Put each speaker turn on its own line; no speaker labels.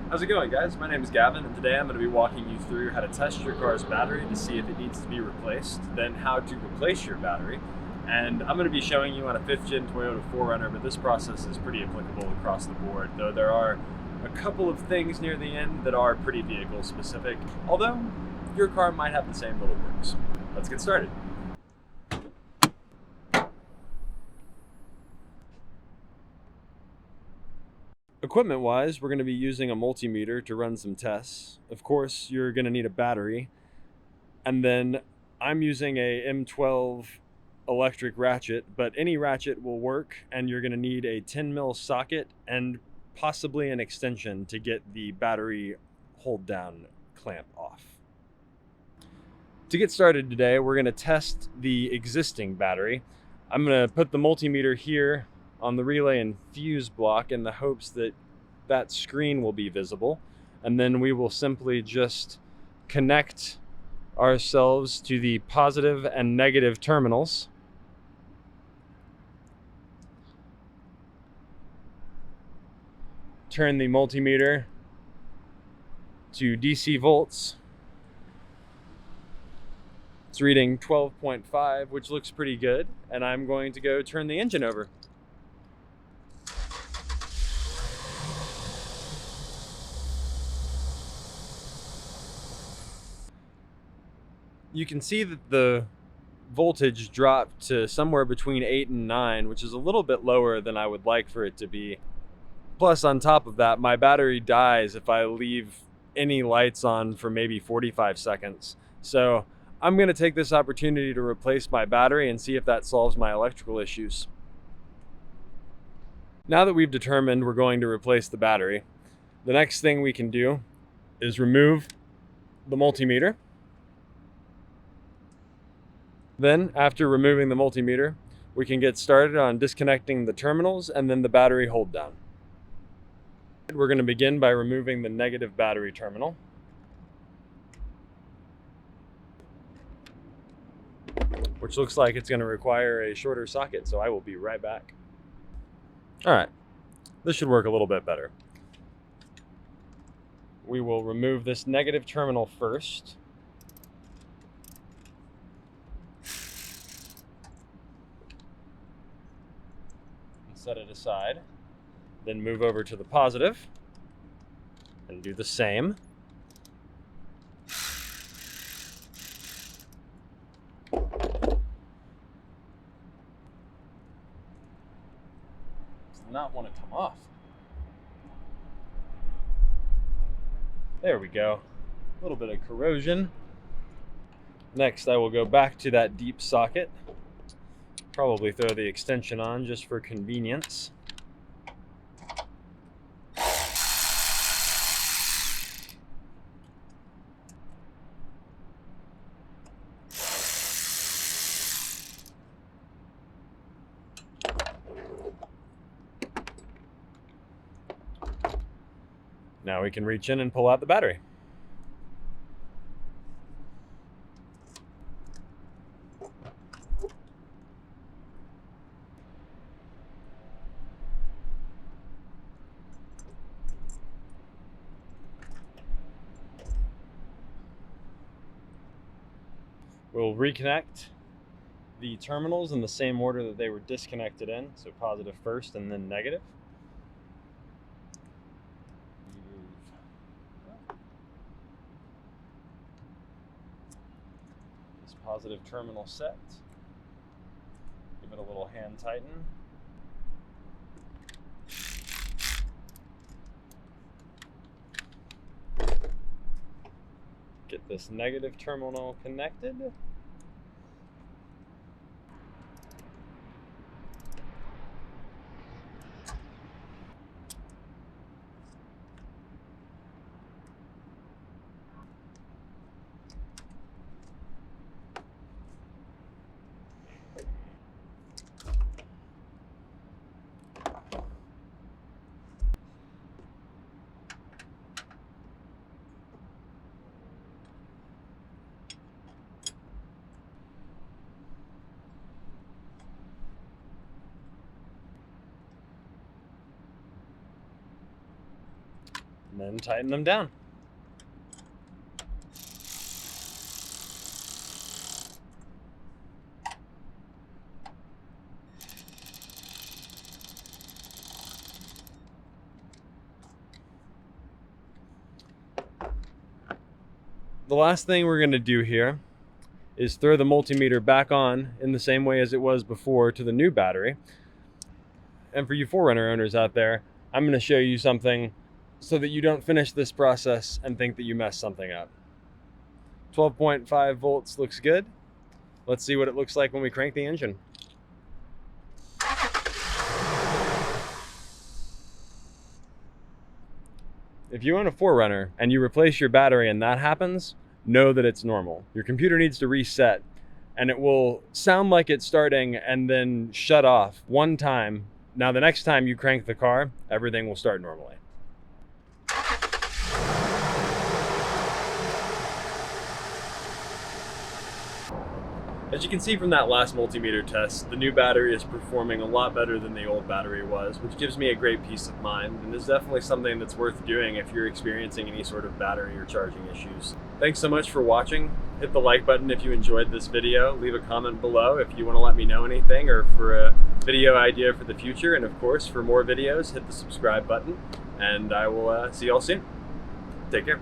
How's it going, guys? My name is Gavin, and today I'm going to be walking you through how to test your car's battery to see if it needs to be replaced, then how to replace your battery. And I'm going to be showing you on a 5th gen Toyota 4Runner, but this process is pretty applicable across the board, though there are a couple of things near the end that are pretty vehicle specific, although your car might have the same little quirks. Let's get started. Equipment-wise, we're going to be using a multimeter to run some tests. Of course, you're going to need a battery. And then I'm using a M12 electric ratchet, but any ratchet will work, and you're going to need a 10 mil socket and possibly an extension to get the battery hold down clamp off. To get started today, we're going to test the existing battery. I'm going to put the multimeter here on the relay and fuse block in the hopes that that screen will be visible, and then we will simply just connect ourselves to the positive and negative terminals. Turn the multimeter to DC volts. It's reading 12.5, which looks pretty good, and I'm going to go turn the engine over. You can see that the voltage dropped to somewhere between 8 and 9, which is a little bit lower than I would like for it to be. Plus, on top of that, my battery dies if I leave any lights on for maybe 45 seconds. So I'm going to take this opportunity to replace my battery and see if that solves my electrical issues. Now that we've determined we're going to replace the battery, the next thing we can do is remove the multimeter. Then, after removing the multimeter, we can get started on disconnecting the terminals and then the battery hold down. We're going to begin by removing the negative battery terminal. Which looks like it's going to require a shorter socket, so I will be right back. Alright, this should work a little bit better. We will remove this negative terminal first. Set it aside, then move over to the positive and do the same. Does not want to come off. There we go. A little bit of corrosion. Next, I will go back to that deep socket. Probably throw the extension on just for convenience. Now we can reach in and pull out the battery. We'll reconnect the terminals in the same order that they were disconnected in, so positive first and then negative. This positive terminal set. Give it a little hand tighten. Get this negative terminal connected. and then tighten them down. The last thing we're going to do here is throw the multimeter back on in the same way as it was before to the new battery. And for you 4Runner owners out there, I'm going to show you something so that you don't finish this process and think that you messed something up. 12.5 volts looks good. Let's see what it looks like when we crank the engine. If you own a 4Runner and you replace your battery and that happens, know that it's normal. Your computer needs to reset, and it will sound like it's starting and then shut off one time. Now the next time you crank the car, everything will start normally. As you can see from that last multimeter test, the new battery is performing a lot better than the old battery was, which gives me a great peace of mind, and is definitely something that's worth doing if you're experiencing any sort of battery or charging issues. Thanks so much for watching. Hit the like button if you enjoyed this video. Leave a comment below if you want to let me know anything or for a video idea for the future. And of course, for more videos, hit the subscribe button, and I will see you all soon. Take care.